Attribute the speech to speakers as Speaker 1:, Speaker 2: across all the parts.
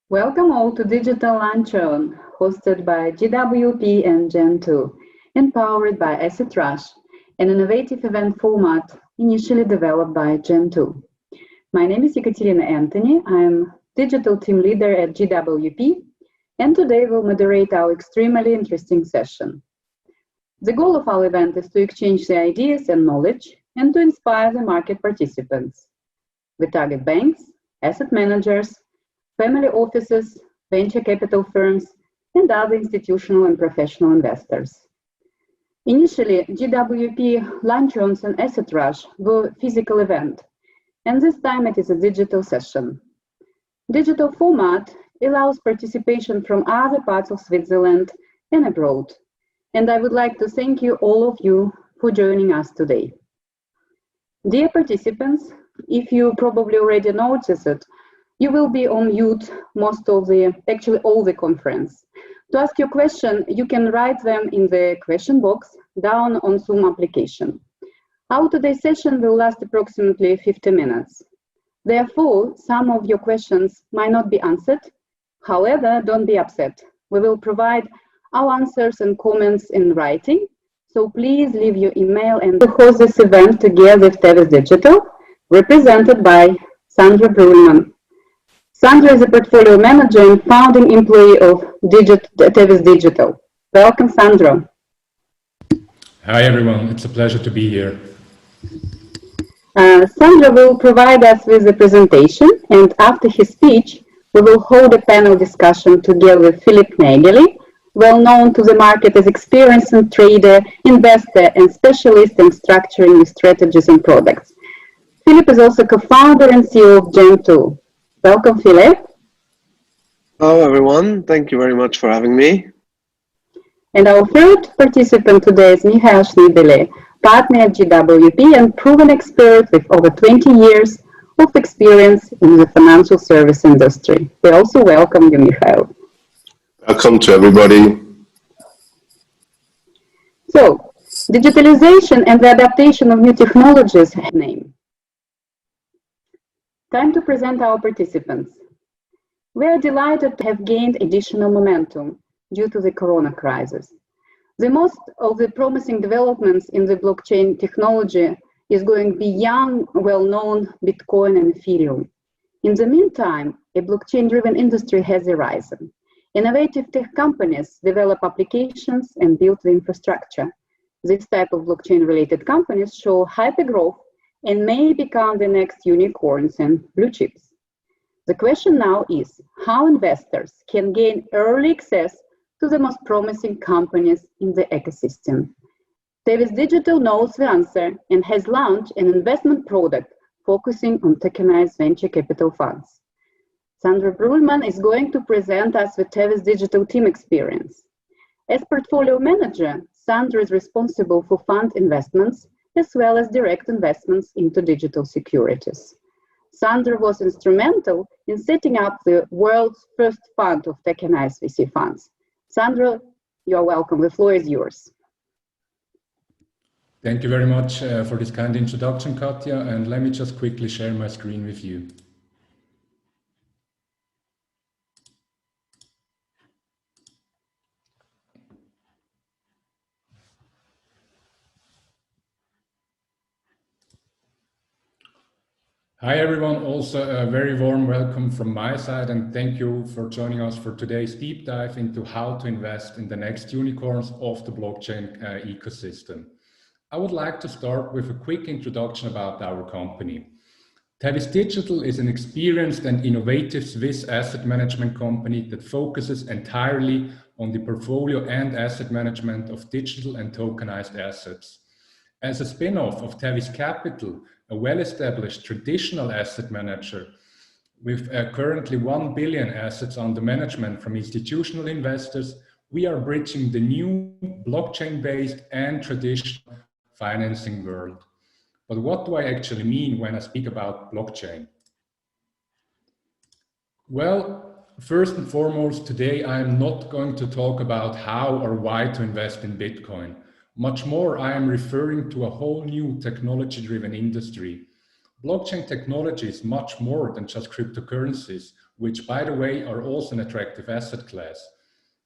Speaker 1: Welcome all to Digital Luncheon, hosted by GWP and Gen2, and powered by Asset Rush, an innovative event format initially developed by Gen2. My name is Ekaterina Anthony. I'm Digital Team Leader at GWP, and today we'll moderate our extremely interesting session. The goal of our event is to exchange the ideas and knowledge and to inspire the market participants. We target banks, asset managers, family offices, venture capital firms, and other institutional and professional investors. Initially, GWP Luncheons and Asset Rush were a physical event, and this time it is a digital session. Digital format allows participation from other parts of Switzerland and abroad, and I would like to thank you, all of you, for joining us today. Dear participants, if you probably already noticed it, you will be on mute actually all the conference. To ask your question, you can write them in the question box down on Zoom application. Our today's session will last approximately 50 minutes. Therefore, some of your questions might not be answered. However, don't be upset. We will provide our answers and comments in writing. So please leave your email and to host this event together with Tavis Digital, represented by Sandra Brullman. Sandra is a portfolio manager and founding employee of Tavis Digital. Welcome, Sandra.
Speaker 2: Hi, everyone. It's a pleasure to be here.
Speaker 1: Sandra will provide us with a presentation, and after his speech, we will hold a panel discussion together with Philip Nageli, well known to the market as experienced trader, investor, and specialist in structuring new strategies and products. Philip is also co-founder and CEO of Gen2. Welcome, Philip.
Speaker 3: Hello, everyone. Thank you very much for having me.
Speaker 1: And our third participant today is Michael Schneebele, partner at GWP and proven expert with over 20 years of experience in the financial service industry. We also welcome you, Michael.
Speaker 4: Welcome to everybody.
Speaker 1: So, digitalization and the adaptation of new technologies have a name. Time to present our participants. We are delighted to have gained additional momentum due to the corona crisis. The most of the promising developments in the blockchain technology is going beyond well-known Bitcoin and Ethereum. In the meantime, a blockchain-driven industry has arisen. Innovative tech companies develop applications and build the infrastructure. This type of blockchain-related companies show hypergrowth and may become the next unicorns and blue chips. The question now is how investors can gain early access to the most promising companies in the ecosystem. Tavis Digital knows the answer and has launched an investment product focusing on tokenized venture capital funds. Sandra Brullman is going to present us with Tavis Digital team experience. As portfolio manager, Sandra is responsible for fund investments as well as direct investments into digital securities. Sandra was instrumental in setting up the world's first fund of tokenized VC funds. Sandra, you are welcome. The floor is yours.
Speaker 2: Thank you very much for this kind introduction, Katja, and let me just quickly share my screen with you. Hi everyone, also a very warm welcome from my side and thank you for joining us for today's deep dive into how to invest in the next unicorns of the blockchain ecosystem. I would like to start with a quick introduction about our company. Tavis Digital is an experienced and innovative Swiss asset management company that focuses entirely on the portfolio and asset management of digital and tokenized assets. As a spin-off of Tavis Capital, a well-established traditional asset manager with currently 1 billion assets under management from institutional investors, we are bridging the new blockchain-based and traditional financing world. But what do I actually mean when I speak about blockchain? Well, first and foremost, today I am not going to talk about how or why to invest in Bitcoin. Much more, I am referring to a whole new technology-driven industry. Blockchain technology is much more than just cryptocurrencies which, by the way, are also an attractive asset class.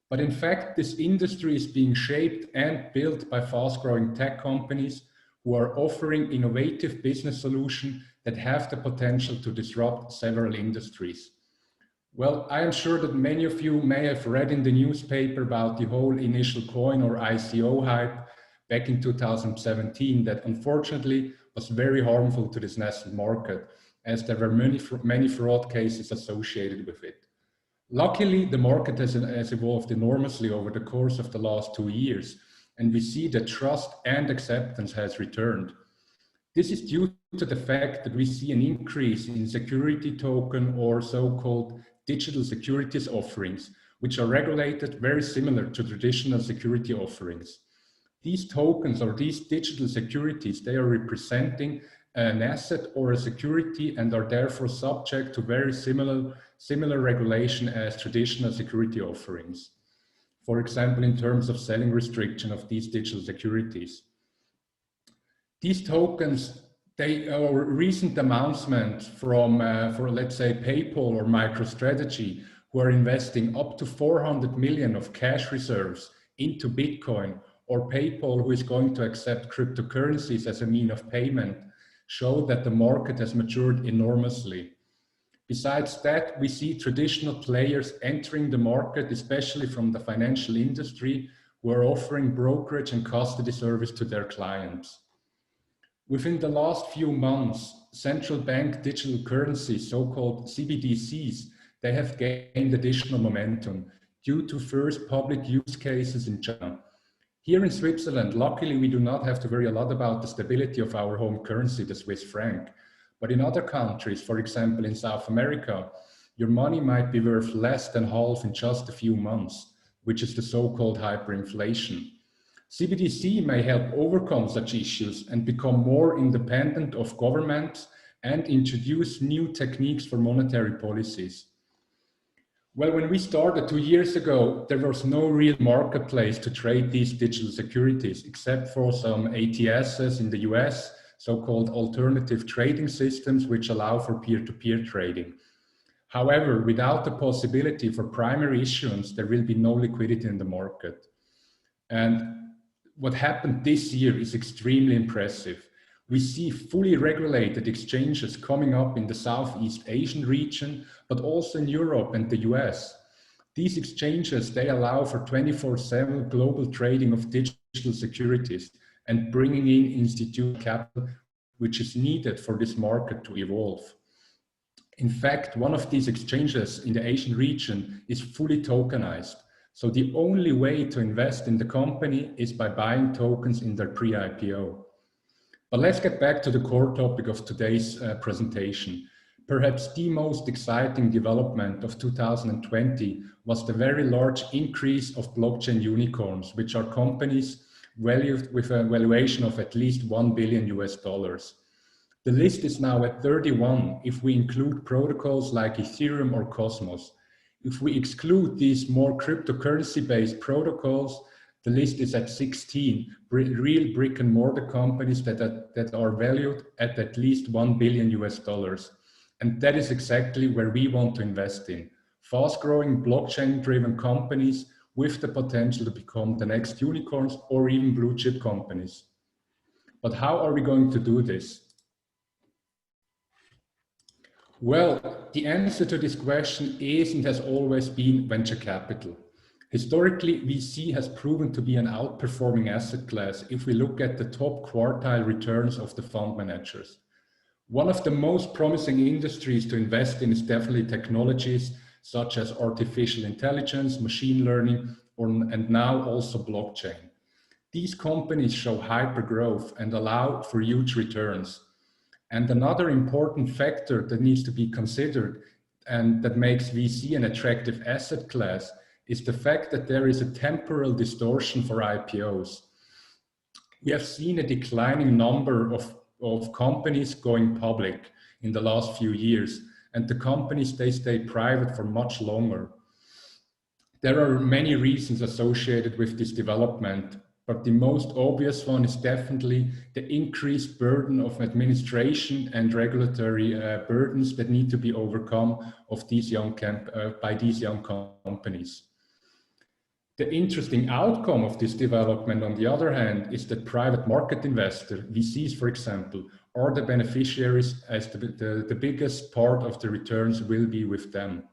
Speaker 2: But in fact, this industry is being shaped and built by fast-growing tech companies who are offering innovative business solutions that have the potential to disrupt several industries. Well, I am sure that many of you may have read in the newspaper about the whole initial coin or ICO hype back in 2017 that unfortunately was very harmful to this nascent market, as there were many fraud cases associated with it. Luckily, the market has evolved enormously over the course of the last 2 years, and we see that trust and acceptance has returned. This is due to the fact that we see an increase in security token or so-called digital securities offerings, which are regulated very similar to traditional security offerings. These tokens or these digital securities, they are representing an asset or a security and are therefore subject to very similar regulation as traditional security offerings. For example, in terms of selling restriction of these digital securities. These tokens, they are recent announcement from, for let's say, PayPal or MicroStrategy, who are investing up to 400 million of cash reserves into Bitcoin, or PayPal, who is going to accept cryptocurrencies as a mean of payment, show that the market has matured enormously. Besides that, we see traditional players entering the market, especially from the financial industry, who are offering brokerage and custody service to their clients. Within the last few months, central bank digital currencies, so-called CBDCs, they have gained additional momentum due to first public use cases in China. Here in Switzerland, luckily, we do not have to worry a lot about the stability of our home currency, the Swiss franc. But in other countries, for example, in South America, your money might be worth less than half in just a few months, which is the so-called hyperinflation. CBDC may help overcome such issues and become more independent of governments and introduce new techniques for monetary policies. Well, when we started 2 years ago, there was no real marketplace to trade these digital securities, except for some ATSs in the US, so-called alternative trading systems, which allow for peer-to-peer trading. However, without the possibility for primary issuance, there will be no liquidity in the market. And what happened this year is extremely impressive. We see fully regulated exchanges coming up in the Southeast Asian region, but also in Europe and the US. These exchanges, they allow for 24/7 global trading of digital securities and bringing in institutional capital, which is needed for this market to evolve. In fact, one of these exchanges in the Asian region is fully tokenized. So the only way to invest in the company is by buying tokens in their pre-IPO. But let's get back to the core topic of today's presentation. Perhaps the most exciting development of 2020 was the very large increase of blockchain unicorns, which are companies valued with a valuation of at least $1 billion US. The list is now at 31 if we include protocols like Ethereum or Cosmos. If we exclude these more cryptocurrency-based protocols, the list is at 16 real brick and mortar companies that are valued at least $1 billion US. And that is exactly where we want to invest in. Fast-growing blockchain-driven companies with the potential to become the next unicorns or even blue chip companies. But how are we going to do this? Well, the answer to this question is and has always been venture capital. Historically, VC has proven to be an outperforming asset class if we look at the top quartile returns of the fund managers. One of the most promising industries to invest in is definitely technologies such as artificial intelligence, machine learning, and now also blockchain. These companies show hyper growth and allow for huge returns. And another important factor that needs to be considered and that makes VC an attractive asset class is the fact that there is a temporal distortion for IPOs. We have seen a declining number of companies going public in the last few years, and the companies, they stay private for much longer. There are many reasons associated with this development, but the most obvious one is definitely the increased burden of administration and regulatory burdens that need to be overcome of these by these young companies. The interesting outcome of this development, on the other hand, is that private market investors, VCs for example, are the beneficiaries, as the biggest part of the returns will be with them.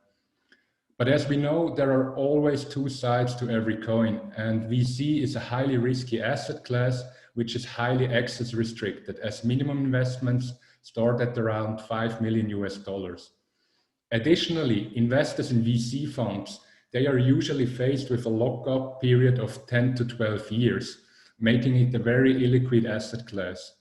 Speaker 2: But as we know, there are always two sides to every coin, and VC is a highly risky asset class, which is highly access restricted, as minimum investments start at around $5 million US. Additionally, investors in VC funds, they are usually faced with a lockup period of 10 to 12 years, making it a very illiquid asset class.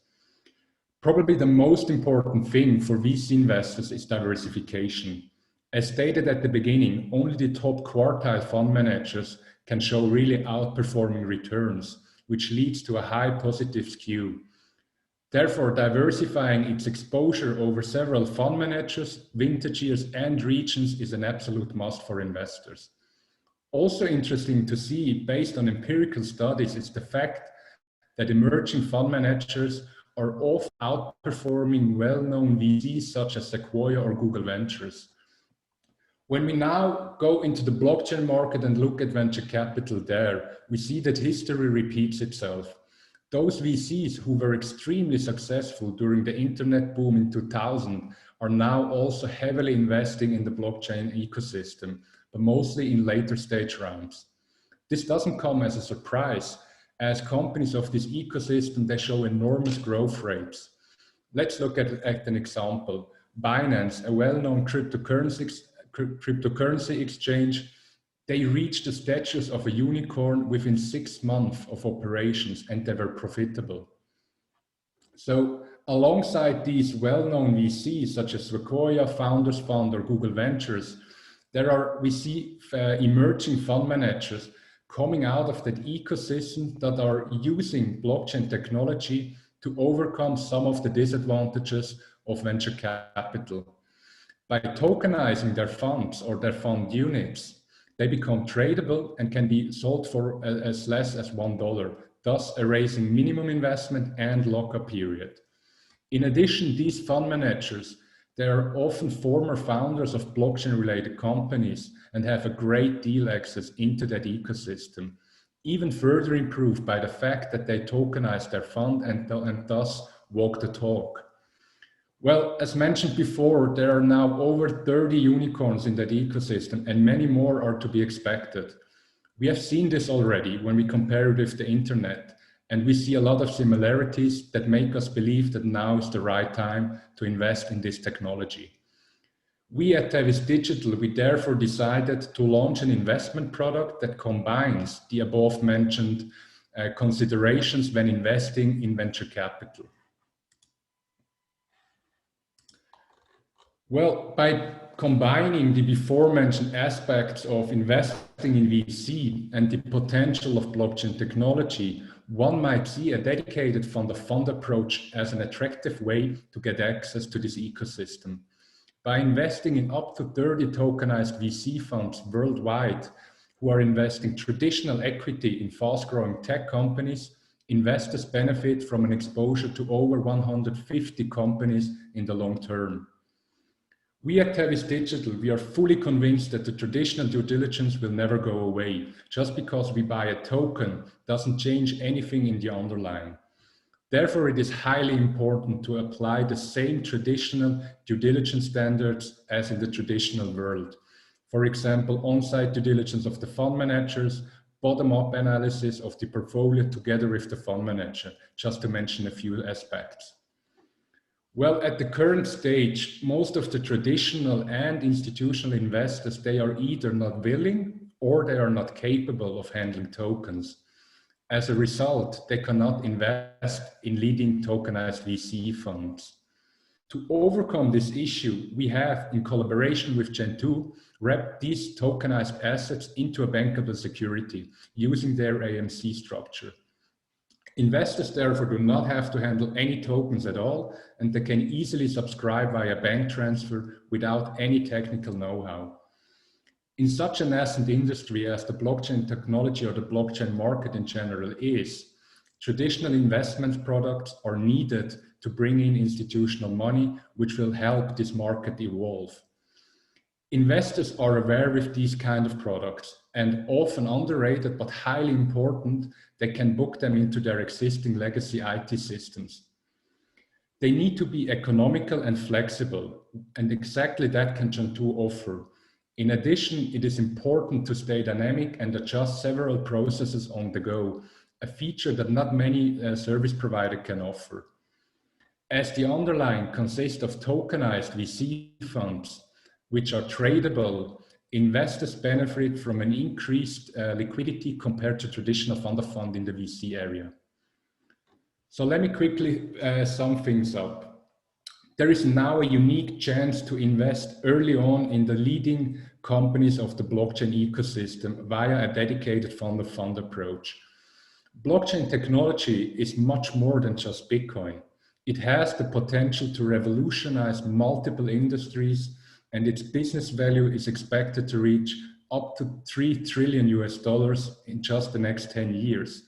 Speaker 2: Probably the most important thing for VC investors is diversification. As stated at the beginning, only the top quartile fund managers can show really outperforming returns, which leads to a high positive skew. Therefore, diversifying its exposure over several fund managers, vintage years, and regions is an absolute must for investors. Also interesting to see, based on empirical studies, is the fact that emerging fund managers are often outperforming well-known VCs such as Sequoia or Google Ventures. When we now go into the blockchain market and look at venture capital there, we see that history repeats itself. Those VCs who were extremely successful during the internet boom in 2000 are now also heavily investing in the blockchain ecosystem, but mostly in later stage rounds. This doesn't come as a surprise, as companies of this ecosystem, they show enormous growth rates. Let's look at an example. Binance, a well-known cryptocurrency exchange, they reached the status of a unicorn within 6 months of operations, and they were profitable. So alongside these well-known VCs such as Sequoia, Founders Fund, or Google Ventures, we see emerging fund managers coming out of that ecosystem that are using blockchain technology to overcome some of the disadvantages of venture capital. By tokenizing their funds or their fund units, they become tradable and can be sold for as less as $1, thus erasing minimum investment and lockup period. In addition, these fund managers, they are often former founders of blockchain-related companies and have a great deal access into that ecosystem, even further improved by the fact that they tokenize their fund and thus walk the talk. Well, as mentioned before, there are now over 30 unicorns in that ecosystem, and many more are to be expected. We have seen this already when we compare it with the internet, and we see a lot of similarities that make us believe that now is the right time to invest in this technology. We at Tavis Digital, we therefore decided to launch an investment product that combines the above mentioned considerations when investing in venture capital. Well, by combining the before mentioned aspects of investing in VC and the potential of blockchain technology, one might see a dedicated fund-of-fund approach as an attractive way to get access to this ecosystem. By investing in up to 30 tokenized VC funds worldwide who are investing traditional equity in fast-growing tech companies, investors benefit from an exposure to over 150 companies in the long term. We at Tavis Digital, we are fully convinced that the traditional due diligence will never go away. Just because we buy a token doesn't change anything in the underlying. Therefore, it is highly important to apply the same traditional due diligence standards as in the traditional world. For example, on-site due diligence of the fund managers, bottom-up analysis of the portfolio together with the fund manager, just to mention a few aspects. Well, at the current stage, most of the traditional and institutional investors, they are either not willing or they are not capable of handling tokens. As a result, they cannot invest in leading tokenized VC funds. To overcome this issue, we have, in collaboration with Gen2, wrapped these tokenized assets into a bankable security using their AMC structure. Investors therefore do not have to handle any tokens at all, and they can easily subscribe via bank transfer without any technical know-how. In such a nascent industry as the blockchain technology or the blockchain market in general is, traditional investment products are needed to bring in institutional money, which will help this market evolve. Investors are aware with these kind of products and often underrated but highly important. They can book them into their existing legacy IT systems. They need to be economical and flexible, and exactly that can Gentoo offer. In addition, it is important to stay dynamic and adjust several processes on the go, a feature that not many service providers can offer. As the underlying consists of tokenized VC funds, which are tradable, investors benefit from an increased liquidity compared to traditional fund of fund in the VC area. So let me quickly sum things up. There is now a unique chance to invest early on in the leading companies of the blockchain ecosystem via a dedicated fund of fund approach. Blockchain technology is much more than just Bitcoin. It has the potential to revolutionize multiple industries, and its business value is expected to reach up to $3 trillion in just the next 10 years.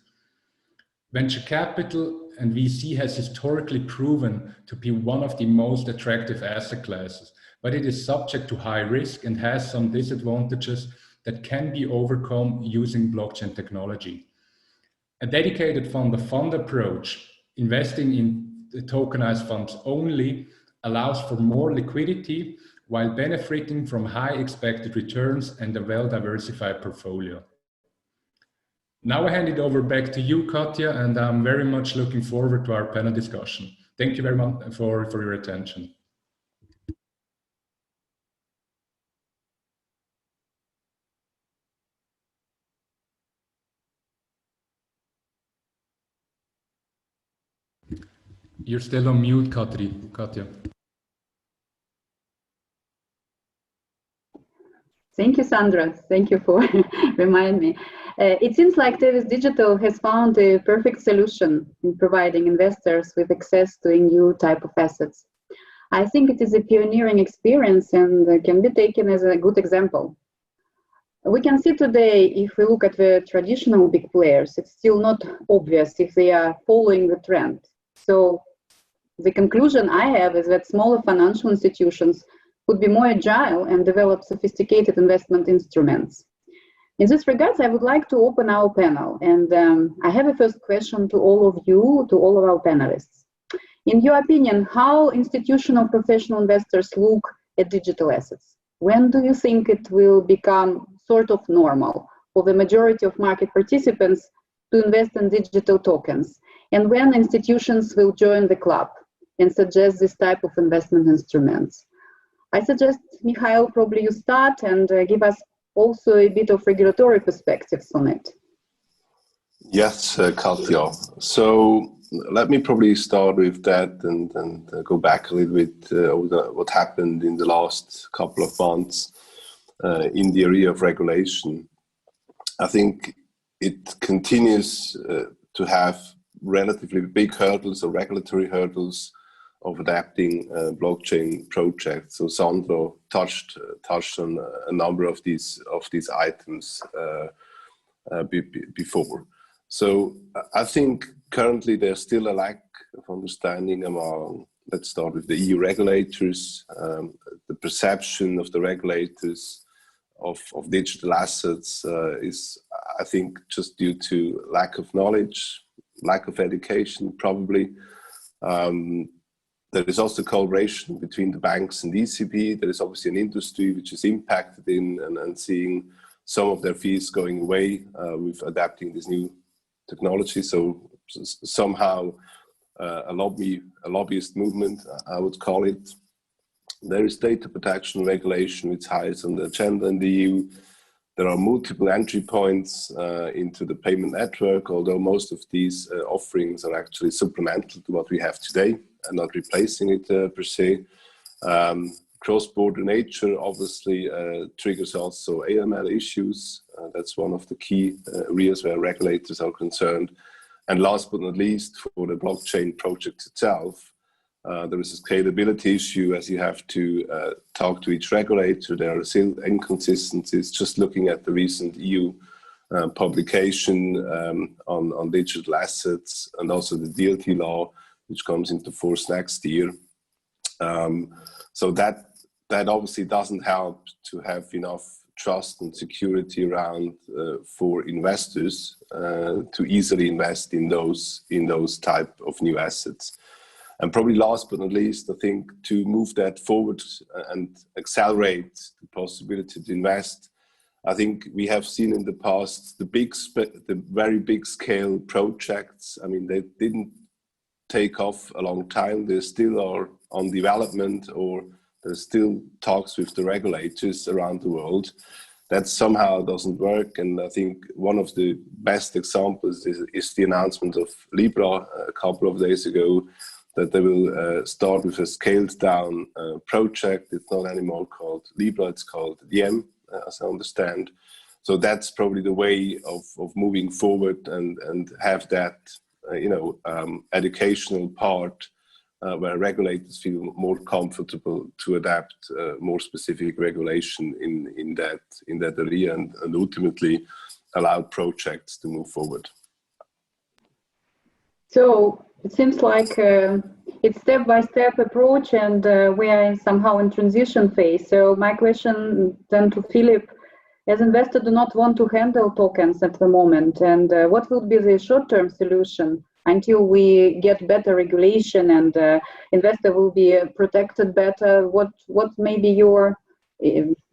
Speaker 2: Venture capital and VC has historically proven to be one of the most attractive asset classes, but it is subject to high risk and has some disadvantages that can be overcome using blockchain technology. A dedicated fund-of-fund approach, investing in the tokenized funds only, allows for more liquidity while benefiting from high expected returns and a well-diversified portfolio. Now I hand it over back to you, Katja, and I'm very much looking forward to our panel discussion. Thank you very much for your attention. You're still on mute, Katja.
Speaker 1: Thank you, Sandra. Thank you for reminding me. It seems like Tavis Digital has found a perfect solution in providing investors with access to a new type of assets. I think it is a pioneering experience and can be taken as a good example. We can see today, if we look at the traditional big players, it's still not obvious if they are following the trend. So the conclusion I have is that smaller financial institutions could be more agile and develop sophisticated investment instruments. In this regard, I would like to open our panel, and I have a first question to all of you, to all of our panelists. In your opinion, how institutional professional investors look at digital assets? When do you think it will become sort of normal for the majority of market participants to invest in digital tokens? And when institutions will join the club and suggest this type of investment instruments? I suggest, Mikhail, probably you start and give us also a bit of regulatory perspectives on it.
Speaker 4: Yes, Katja. So let me probably start with that and go back a little bit over what happened in the last couple of months in the area of regulation. I think it continues to have relatively big hurdles or regulatory hurdles of adapting blockchain projects. So Sandro touched on a number of these items before. So I think currently there's still a lack of understanding among, let's start with the EU regulators, the perception of the regulators of digital assets is, I think, just due to lack of knowledge, lack of education, probably. There is also collaboration between the banks and the ECB. There is obviously an industry which is impacted in and seeing some of their fees going away with adapting this new technology. So somehow a lobbyist movement, I would call it. There is data protection regulation which highs on the agenda in the EU. There are multiple entry points into the payment network, although most of these offerings are actually supplemental to what we have today and not replacing it per se. Cross-border nature obviously triggers also AML issues. That's one of the key areas where regulators are concerned. And last but not least, for the blockchain project itself, There is a scalability issue as you have to talk to each regulator. There are still inconsistencies. Just looking at the recent EU publication on digital assets, and also the DLT law, which comes into force next year. So that obviously doesn't help to have enough trust and security around for investors to easily invest in those type of new assets. And probably last but not least, I think to move that forward and accelerate the possibility to invest, I think we have seen in the past the very big scale projects. I mean, they didn't take off a long time. They still are on development, or there's still talks with the regulators around the world. That somehow doesn't work. And I think one of the best examples is the announcement of Libra a couple of days ago, that they will start with a scaled down project. It's not anymore called Libra, it's called Diem, as I understand. So that's probably the way of moving forward and have that educational part where regulators feel more comfortable to adapt more specific regulation in that area, and ultimately allow projects to move forward.
Speaker 1: So it seems like it's step-by-step approach, and we are somehow in transition phase. So my question then to Philip, as investors do not want to handle tokens at the moment, and what will be the short-term solution until we get better regulation and investor will be protected better? What may be your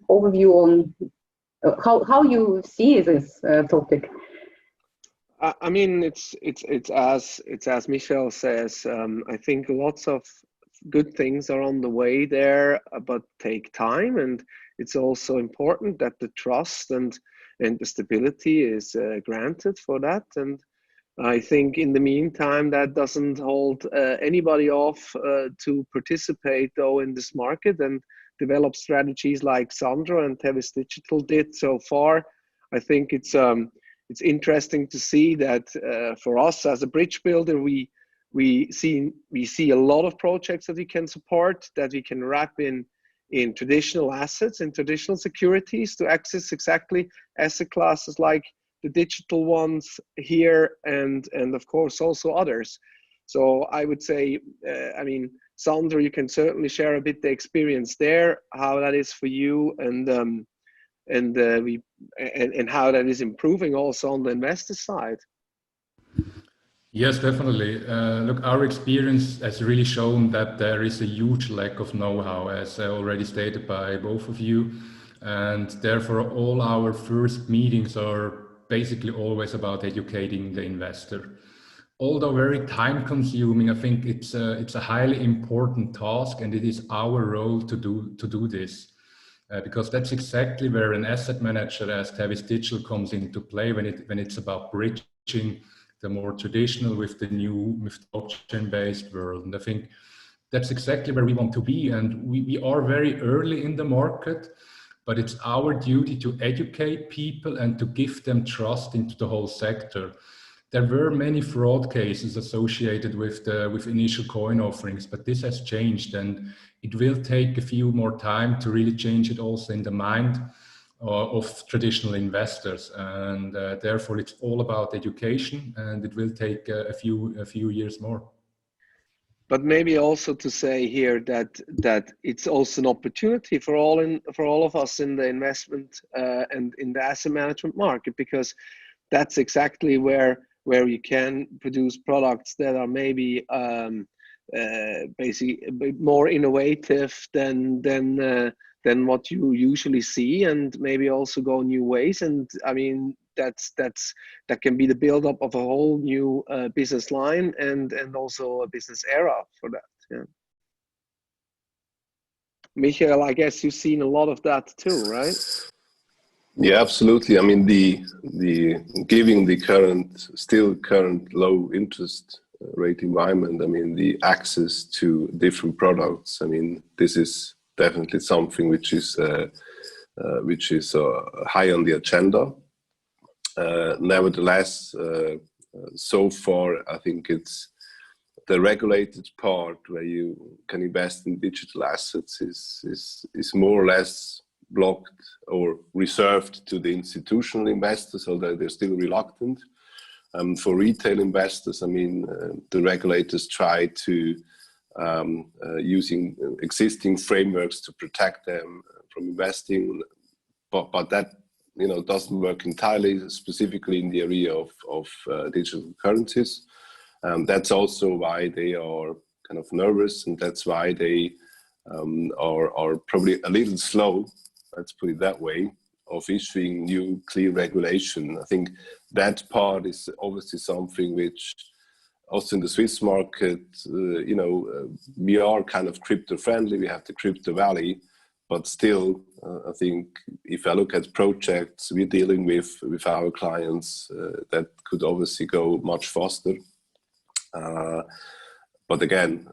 Speaker 1: overview on how you see this topic?
Speaker 5: I mean, it's as Michel says. I think lots of good things are on the way there, but take time, and it's also important that the trust and the stability is granted for that. And I think in the meantime, that doesn't hold anybody off to participate though in this market and develop strategies like Sandro and Tavis Digital did so far. I think it's interesting to see that for us as a bridge builder, we see a lot of projects that we can support, that we can wrap in traditional assets, in traditional securities, to access exactly asset classes like the digital ones here, and of course also others. So I would say, I mean, Sandro, you can certainly share a bit the experience there, how that is for you, and how that is improving also on the investor side.
Speaker 2: Yes, definitely. Look, our experience has really shown that there is a huge lack of know-how, as already stated by both of you. And therefore, all our first meetings are basically always about educating the investor. Although very time consuming, I think it's a highly important task, and it is our role to do this. Because that's exactly where an asset manager as Tavis Digital comes into play when it's about bridging the more traditional with the blockchain-based world. And I think that's exactly where we want to be. And we are very early in the market, but it's our duty to educate people and to give them trust into the whole sector. There were many fraud cases associated with initial coin offerings, but this has changed, and it will take a few more time to really change it also in the mind of traditional investors. And therefore, it's all about education, and it will take a few years more.
Speaker 5: But maybe also to say here that it's also an opportunity for all of us in the investment and in the asset management market, because that's exactly where you can produce products that are maybe basically a bit more innovative than what you usually see, and maybe also go new ways. And I mean, that can be the build-up of a whole new business line and also a business era for that. Yeah. Michael, I guess you've seen a lot of that too, right?
Speaker 4: Yeah, absolutely. I mean, the giving the current low interest rate environment, I mean, the access to different products, I mean, this is definitely something which is high on the agenda. Nevertheless, so far, I think the regulated part where you can invest in digital assets is more or less blocked or reserved to the institutional investors, although they're still reluctant. For retail investors, I mean, the regulators try to using existing frameworks to protect them from investing, but that doesn't work entirely, specifically in the area of digital currencies. That's also why they are kind of nervous, and that's why they are probably a little slow, let's put it that way, of issuing new clear regulation. I think that part is obviously something which also in the Swiss market, we are kind of crypto friendly, we have the crypto valley, but still, I think if I look at projects we're dealing with our clients, that could obviously go much faster. But again,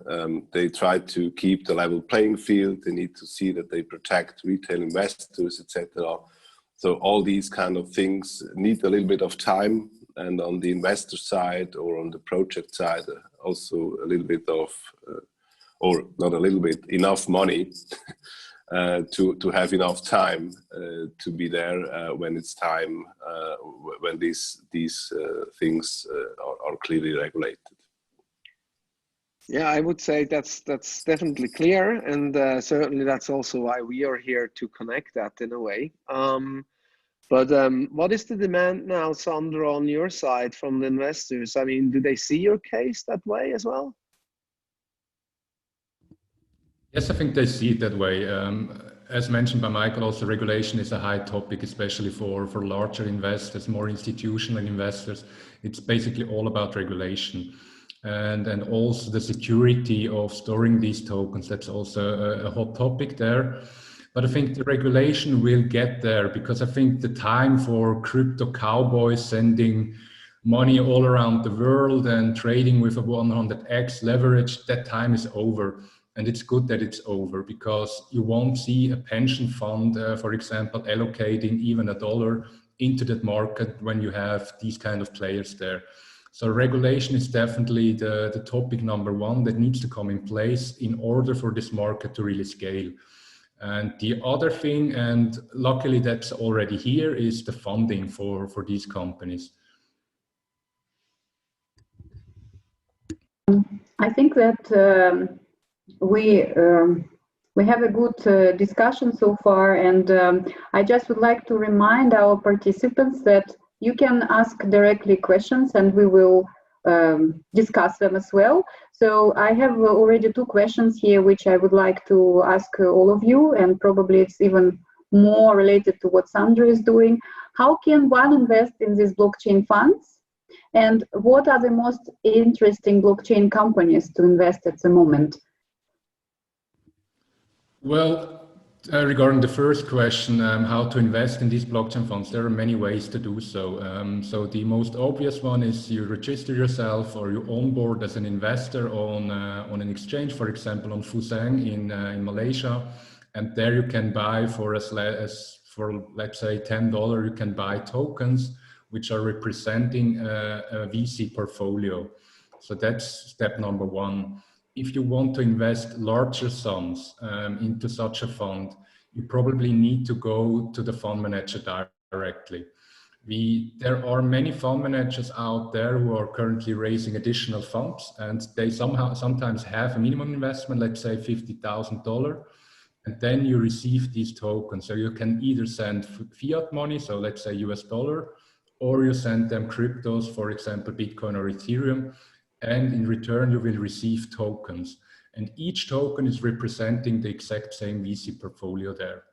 Speaker 4: they try to keep the level playing field. They need to see that they protect retail investors, etc. So all these kind of things need a little bit of time, and on the investor side or on the project side, also a little bit of, or not a little bit, enough money to have enough time to be there when it's time, when these things are clearly regulated.
Speaker 5: Yeah, I would say that's definitely clear, and certainly that's also why we are here to connect that in a way. But what is the demand now, Sandro, on your side from the investors? I mean, do they see your case that way as well?
Speaker 2: Yes, I think they see it that way. As mentioned by Michael, also regulation is a high topic, especially for larger investors, more institutional investors. It's basically all about regulation. And also the security of storing these tokens, that's also a hot topic there. But I think the regulation will get there, because I think the time for crypto cowboys sending money all around the world and trading with a 100x leverage, that time is over. And it's good that it's over, because you won't see a pension fund, for example, allocating even $1 into that market when you have these kind of players there. So regulation is definitely the topic number one that needs to come in place in order for this market to really scale. And the other thing, and luckily that's already here, is the funding for these companies.
Speaker 1: I think that we have a good discussion so far, and I just would like to remind our participants that you can ask directly questions and we will discuss them as well. So I have already 2 questions here which I would like to ask all of you, and probably it's even more related to what Sandro is doing. How can one invest in these blockchain funds? And what are the most interesting blockchain companies to invest at the moment?
Speaker 2: Well, regarding the first question, how to invest in these blockchain funds, there are many ways to do so. So the most obvious one is you register yourself or you onboard as an investor on an exchange, for example, on Fusang in Malaysia, and there you can buy for let's say $10, you can buy tokens which are representing a VC portfolio. So that's step number one. If you want to invest larger sums into such a fund, you probably need to go to the fund manager directly. There are many fund managers out there who are currently raising additional funds, and they sometimes have a minimum investment, let's say $50,000, and then you receive these tokens. So you can either send fiat money, so let's say US dollar, or you send them cryptos, for example, Bitcoin or Ethereum, and in return you will receive tokens. And each token is representing the exact same VC portfolio there.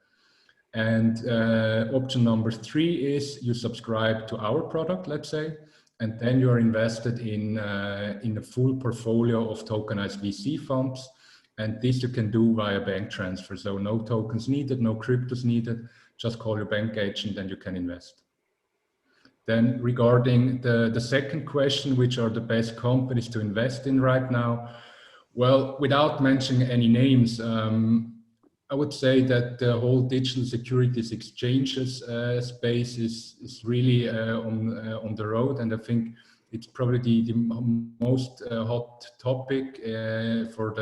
Speaker 2: And option number 3 is you subscribe to our product, let's say, and then you are invested in a full portfolio of tokenized VC funds. And this you can do via bank transfer. So no tokens needed, no cryptos needed, just call your bank agent and you can invest. Then regarding the second question, which are the best companies to invest in right now? Well, without mentioning any names, I would say that the whole digital securities exchanges space is really on the road. And I think it's probably the most hot topic for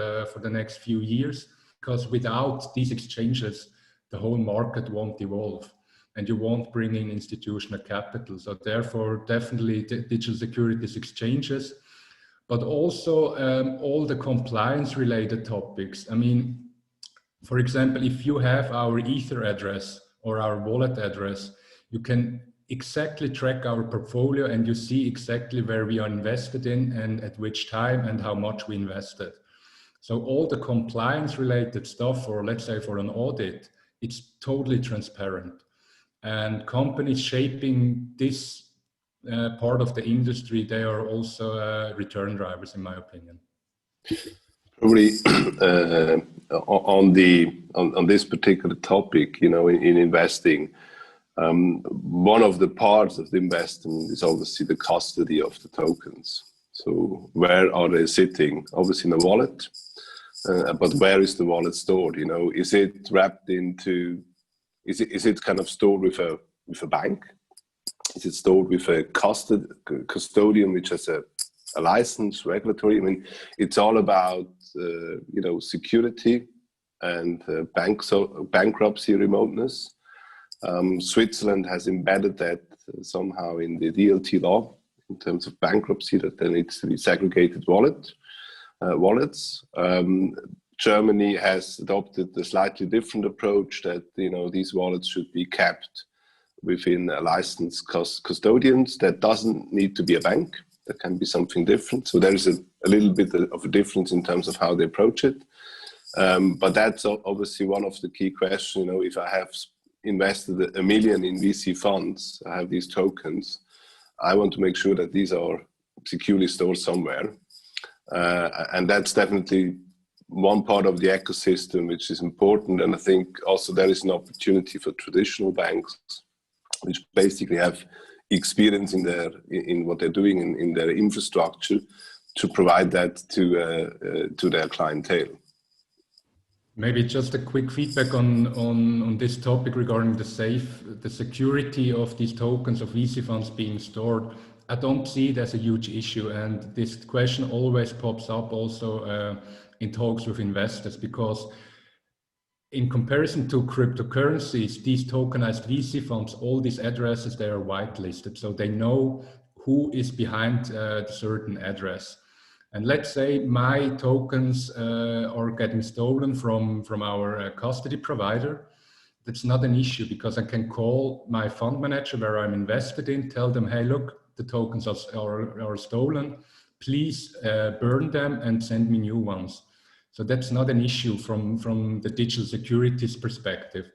Speaker 2: the next few years, because without these exchanges, the whole market won't evolve and you won't bring in institutional capital. So therefore, definitely digital securities exchanges, but also all the compliance related topics. I mean, for example, if you have our Ether address or our wallet address, you can exactly track our portfolio and you see exactly where we are invested in and at which time and how much we invested. So all the compliance related stuff, or let's say for an audit, it's totally transparent. And companies shaping this part of the industry, they are also return drivers, in my opinion.
Speaker 4: Probably on this particular topic, you know, in investing, one of the parts of the investment is obviously the custody of the tokens. So where are they sitting? Obviously in a wallet, but where is the wallet stored? You know, is it wrapped into? Is it kind of stored with a bank? Is it stored with a custodian which has a license, regulatory? I mean, it's all about you know, security and bankruptcy remoteness. Switzerland has embedded that somehow in the DLT law in terms of bankruptcy, that there needs to be segregated wallets. Germany has adopted a slightly different approach, that, you know, these wallets should be kept within a licensed custodians. That doesn't need to be a bank. That can be something different. So there is a little bit of a difference in terms of how they approach it. But that's obviously one of the key questions. You know, if I have invested $1 million in VC funds, I have these tokens, I want to make sure that these are securely stored somewhere. And that's definitely one part of the ecosystem which is important. And I think also there is an opportunity for traditional banks, which basically have experience in what they're doing in their infrastructure, to provide that to their clientele.
Speaker 2: Maybe just a quick feedback on this topic regarding the security of these tokens of VC funds being stored. I don't see it as a huge issue, and this question always pops up also in talks with investors, because in comparison to cryptocurrencies, these tokenized VC funds, all these addresses, they are whitelisted, so they know who is behind a certain address. And let's say my tokens are getting stolen from our custody provider. That's not an issue, because I can call my fund manager where I'm invested in, tell them, hey, look, the tokens are stolen. Please burn them and send me new ones. So that's not an issue from the digital securities perspective.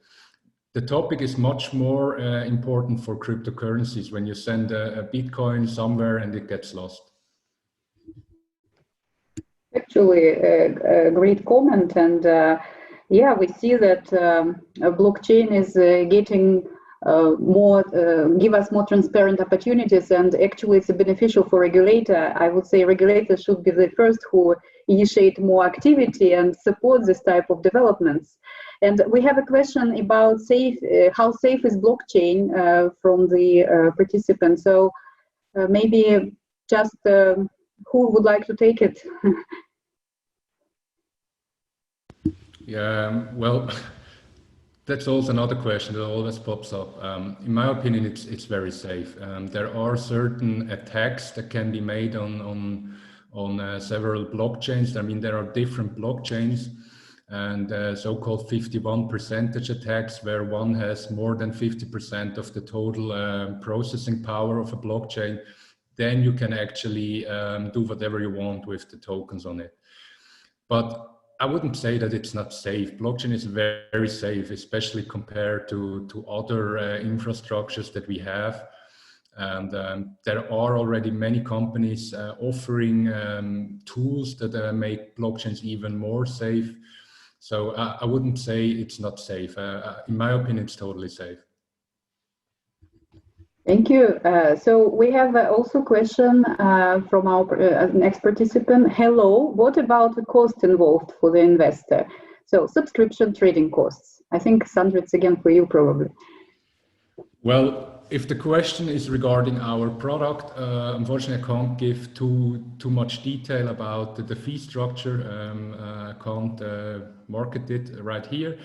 Speaker 2: The topic is much more important for cryptocurrencies, when you send a Bitcoin somewhere and it gets lost. Actually,
Speaker 1: a great comment. And yeah, we see that blockchain is getting give us more transparent opportunities, and actually it's beneficial for regulator. I would say regulators should be the first who initiate more activity and support this type of developments. And we have a question about how safe is blockchain from the participant. So maybe just who would like to take it?
Speaker 2: Yeah, well, that's also another question that always pops up. In my opinion, it's very safe. There are certain attacks that can be made on several blockchains. I mean, there are different blockchains, and so-called 51% attacks, where one has more than 50% of the total processing power of a blockchain. Then you can actually do whatever you want with the tokens on it. But I wouldn't say that it's not safe. Blockchain is very, very safe, especially compared to other infrastructures that we have. And there are already many companies offering tools that make blockchains even more safe. So I wouldn't say it's not safe. In my opinion, it's totally safe.
Speaker 1: Thank you. So we have also a question from our next participant. Hello, what about the cost involved for the investor? So subscription trading costs. I think, Sandra, it's again for you probably.
Speaker 2: Well, if the question is regarding our product, unfortunately I can't give too much detail about the fee structure. I can't market it right here.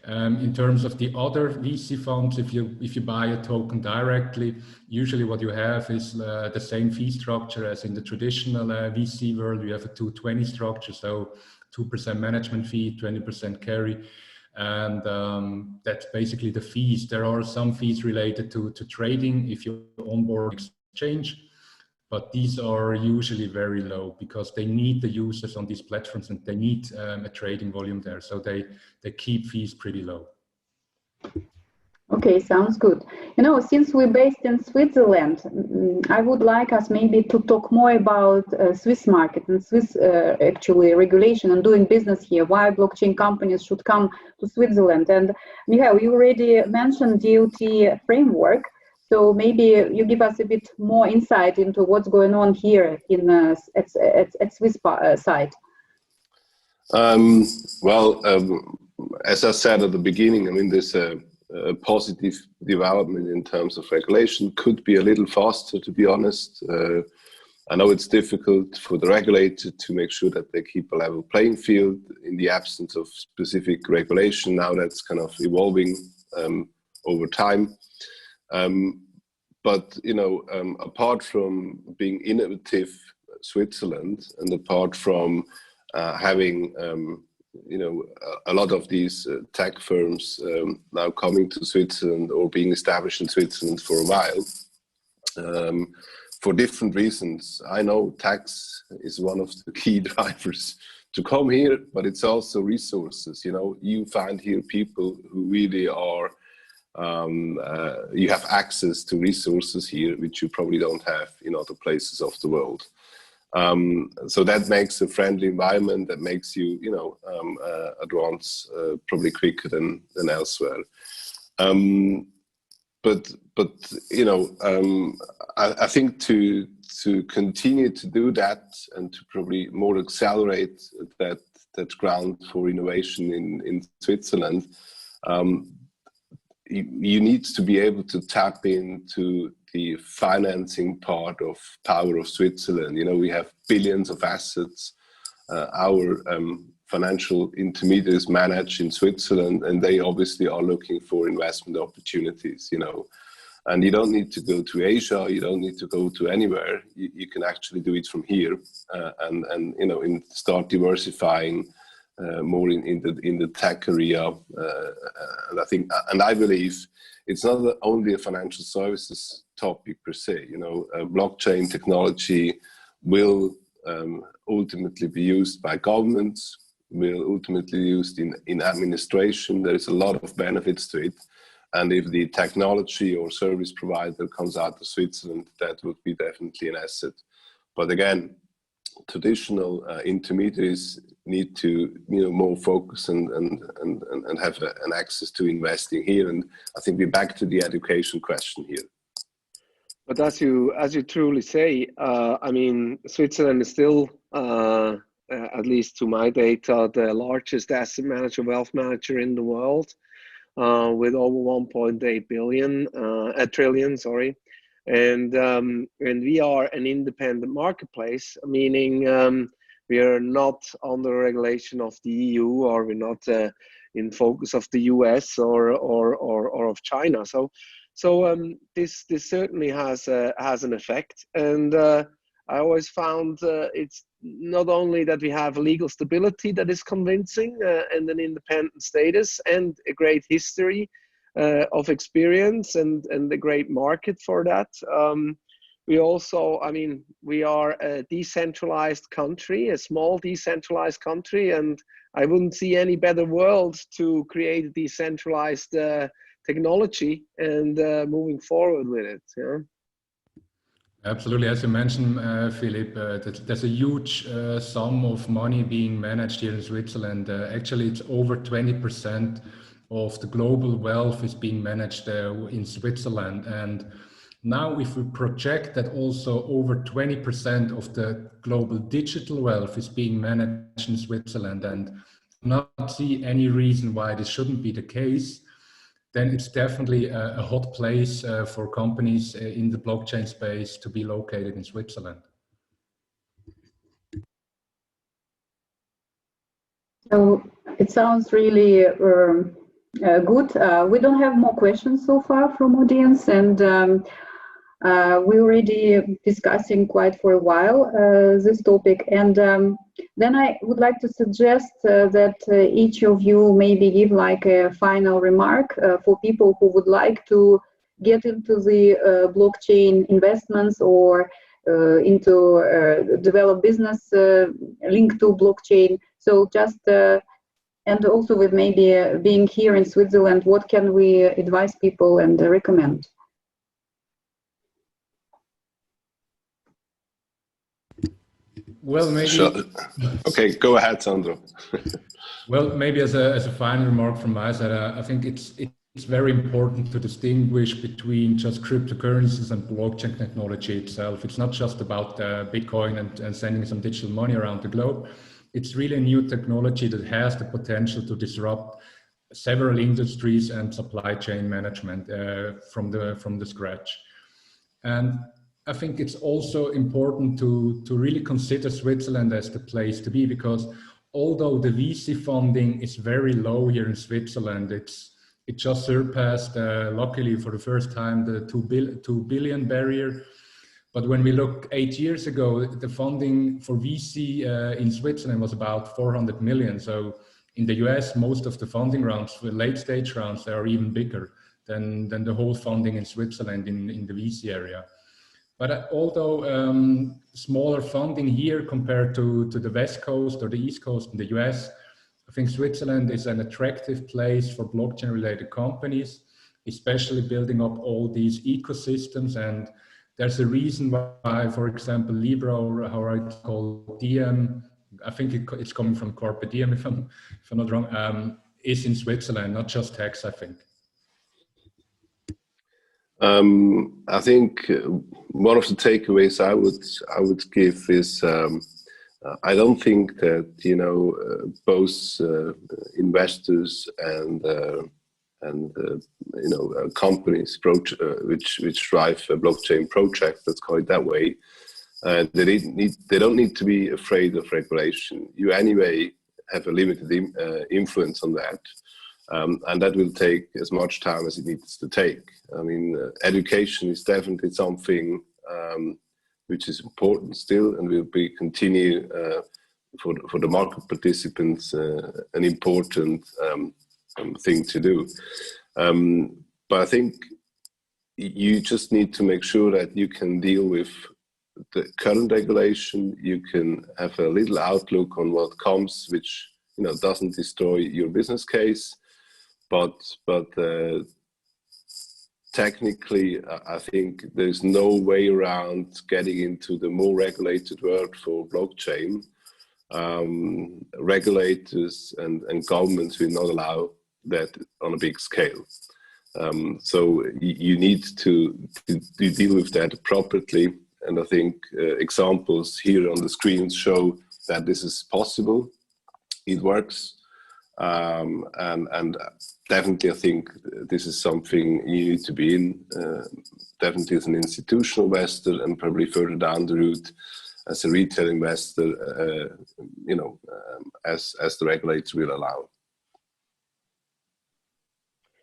Speaker 2: In terms of the other VC funds, if you buy a token directly, usually what you have is the same fee structure as in the traditional VC world. You have a 2-20 structure, so 2% management fee, 20% carry. And that's basically the fees. There are some fees related to trading if you onboard exchange, but these are usually very low because they need the users on these platforms and they need a trading volume there. So they keep fees pretty low.
Speaker 1: Okay, sounds good. You know, since we're based in Switzerland, I would like us maybe to talk more about Swiss market and Swiss actually regulation and doing business here. Why blockchain companies should come to Switzerland? And Michael, you already mentioned DOT framework, so maybe you give us a bit more insight into what's going on here in at Swiss side.
Speaker 4: As I said at the beginning, I mean, there's a positive development in terms of regulation. Could be a little faster, to be honest. I know it's difficult for the regulator to make sure that they keep a level playing field in the absence of specific regulation. Now that's kind of evolving over time. But you know, apart from being innovative, Switzerland, and apart from having you know, a lot of these tech firms now coming to Switzerland or being established in Switzerland for a while, for different reasons. I know tax is one of the key drivers to come here, but it's also resources. You know, you find here people who really are, you have access to resources here, which you probably don't have in other places of the world. So that makes a friendly environment that makes you, you know, advance probably quicker than elsewhere. But you know, I think to continue to do that and to probably more accelerate that ground for innovation in Switzerland, you need to be able to tap into the financing part of power of Switzerland. You know, we have billions of assets. Our financial intermediaries manage in Switzerland, and they obviously are looking for investment opportunities, you know. And you don't need to go to Asia, you don't need to go to anywhere. You can actually do it from here and you know, start diversifying more in the tech area. And I think, and I believe it's not only a financial services topic per se. You know, blockchain technology will ultimately be used by governments, will ultimately be used in administration. There is a lot of benefits to it. And if the technology or service provider comes out of Switzerland, that would be definitely an asset. But again, traditional intermediaries need to, you know, more focus and have an access to investing here. And I think we're back to the education question here.
Speaker 5: But as you truly say, I mean, Switzerland is still, at least to my data, the largest asset manager, wealth manager in the world, with over 1.8 trillion, sorry. And we are an independent marketplace, meaning we are not under regulation of the EU, or we're not in focus of the US or of China. So this certainly has an effect. And I always found it's not only that we have legal stability that is convincing and an independent status and a great history of experience and a great market for that. We also, I mean, we are a decentralized country, a small decentralized country, and I wouldn't see any better world to create a decentralized technology and moving forward with it. Yeah.
Speaker 2: Absolutely, as you mentioned, Philip, there's a huge sum of money being managed here in Switzerland. Actually, it's over 20% of the global wealth is being managed in Switzerland. And now if we project that also over 20% of the global digital wealth is being managed in Switzerland, and not see any reason why this shouldn't be the case, then it's definitely a hot place for companies in the blockchain space to be located in Switzerland.
Speaker 1: So it sounds really good. We don't have more questions so far from audience, and we already discussing quite for a while this topic. And then I would like to suggest that each of you maybe give like a final remark for people who would like to get into the blockchain investments or into develop business linked to blockchain. So just and also with maybe being here in Switzerland, what can we advise people and recommend?
Speaker 2: Well, maybe.
Speaker 4: Sure. Okay, go ahead, Sandro.
Speaker 2: Well, maybe as a final remark from my side, I think it's very important to distinguish between just cryptocurrencies and blockchain technology itself. It's not just about Bitcoin and sending some digital money around the globe. It's really a new technology that has the potential to disrupt several industries and supply chain management from the scratch. And I think it's also important to really consider Switzerland as the place to be, because although the VC funding is very low here in Switzerland, it just surpassed, luckily for the first time, the 2 billion barrier. But when we look 8 years ago, the funding for VC in Switzerland was about 400 million. So in the US, most of the funding rounds, the late stage rounds, they are even bigger than the whole funding in Switzerland in the VC area. But although smaller funding here compared to the West Coast or the East Coast in the US, I think Switzerland is an attractive place for blockchain related companies, especially building up all these ecosystems. And there's a reason why, for example, Libra, or how I call Diem, I think it's coming from Carpe Diem, if I'm not wrong, is in Switzerland, not just tax, I think.
Speaker 4: I think one of the takeaways I would give is I don't think that both investors and companies which drive a blockchain project, let's call it that way, they don't need to be afraid of regulation. You anyway have a limited influence on that. And that will take as much time as it needs to take. I mean, education is definitely something which is important still, and will be continue for the market participants an important thing to do. But I think you just need to make sure that you can deal with the current regulation. You can have a little outlook on what comes, which doesn't destroy your business case. But technically, I think there's no way around getting into the more regulated world for blockchain. Regulators and governments will not allow that on a big scale. So you need to deal with that appropriately. And I think examples here on the screen show that this is possible. It works. And definitely, I think this is something you need to be in, definitely as an institutional investor, and probably further down the route as a retail investor, as the regulator will allow.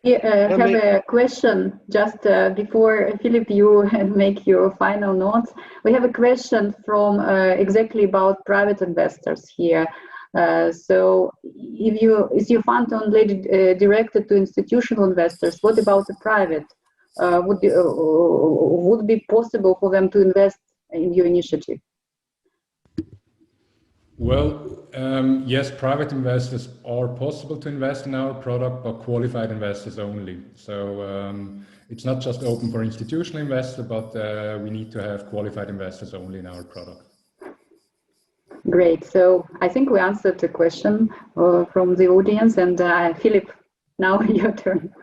Speaker 1: Yeah, I have a question just before, Philip, you make your final notes. We have a question from exactly about private investors here. So is your fund only directed to institutional investors? What about the private? Would it be possible for them to invest in your initiative?
Speaker 2: Well, yes, private investors are possible to invest in our product, but qualified investors only. So it's not just open for institutional investors, but we need to have qualified investors only in our product.
Speaker 1: Great. So I think we answered the question from the audience. And Philip, now your turn.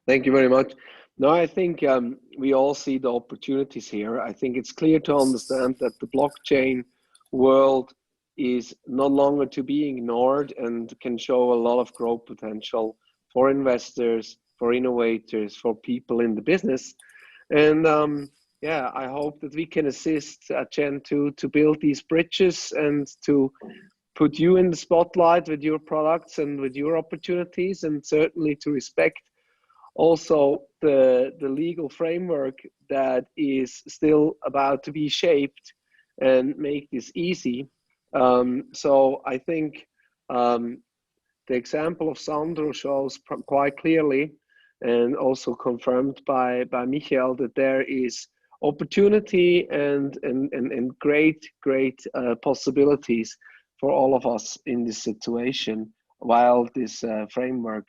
Speaker 5: Thank you very much. No, I think we all see the opportunities here. I think it's clear to understand that the blockchain world is no longer to be ignored and can show a lot of growth potential for investors, for innovators, for people in the business. And yeah, I hope that we can assist at Gen2 to build these bridges and to put you in the spotlight with your products and with your opportunities, and certainly to respect also the legal framework that is still about to be shaped and make this easy. So I think the example of Sandro shows quite clearly, and also confirmed by Michael, that there is opportunity and great possibilities for all of us in this situation, while this framework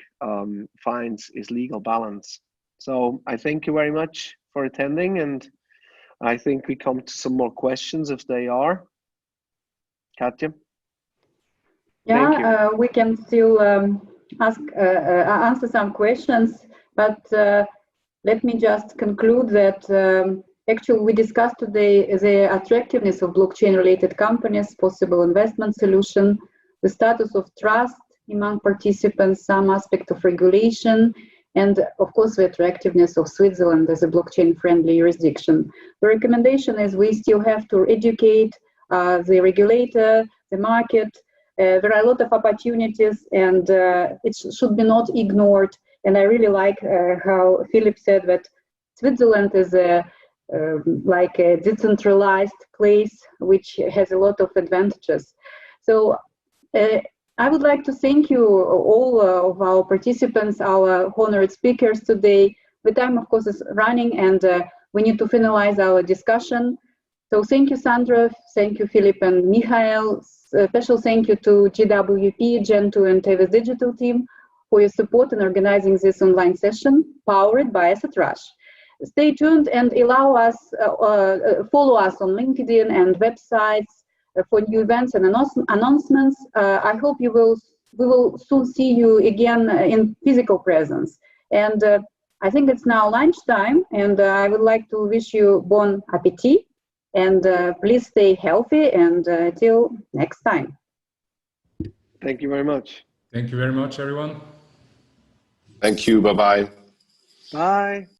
Speaker 5: finds its legal balance. So I thank you very much for attending, and I think we come to some more questions if they are. Katja?
Speaker 1: Yeah, we can still answer some questions, but let me just conclude that actually we discussed today the attractiveness of blockchain-related companies, possible investment solution, the status of trust among participants, some aspect of regulation, and of course the attractiveness of Switzerland as a blockchain-friendly jurisdiction. The recommendation is we still have to educate the regulator, the market. There are a lot of opportunities, and it should be not ignored. And I really like how Philip said that Switzerland is like a decentralized place which has a lot of advantages. So I would like to thank you all of our participants, our honored speakers today. The time, of course, is running, and we need to finalize our discussion. So thank you, Sandra. Thank you, Philip and Michael. Special thank you to GWP, Gen2, and Tavis Digital team for your support in organizing this online session powered by Asset Rush. Stay tuned and allow us, follow us on LinkedIn and websites for new events and announcements. I hope we will soon see you again in physical presence. And I think it's now lunchtime, and I would like to wish you bon appetit. And please stay healthy, and till next time.
Speaker 5: Thank you very much.
Speaker 2: Thank you very much, everyone.
Speaker 4: Thank you. Bye-bye.
Speaker 5: Bye.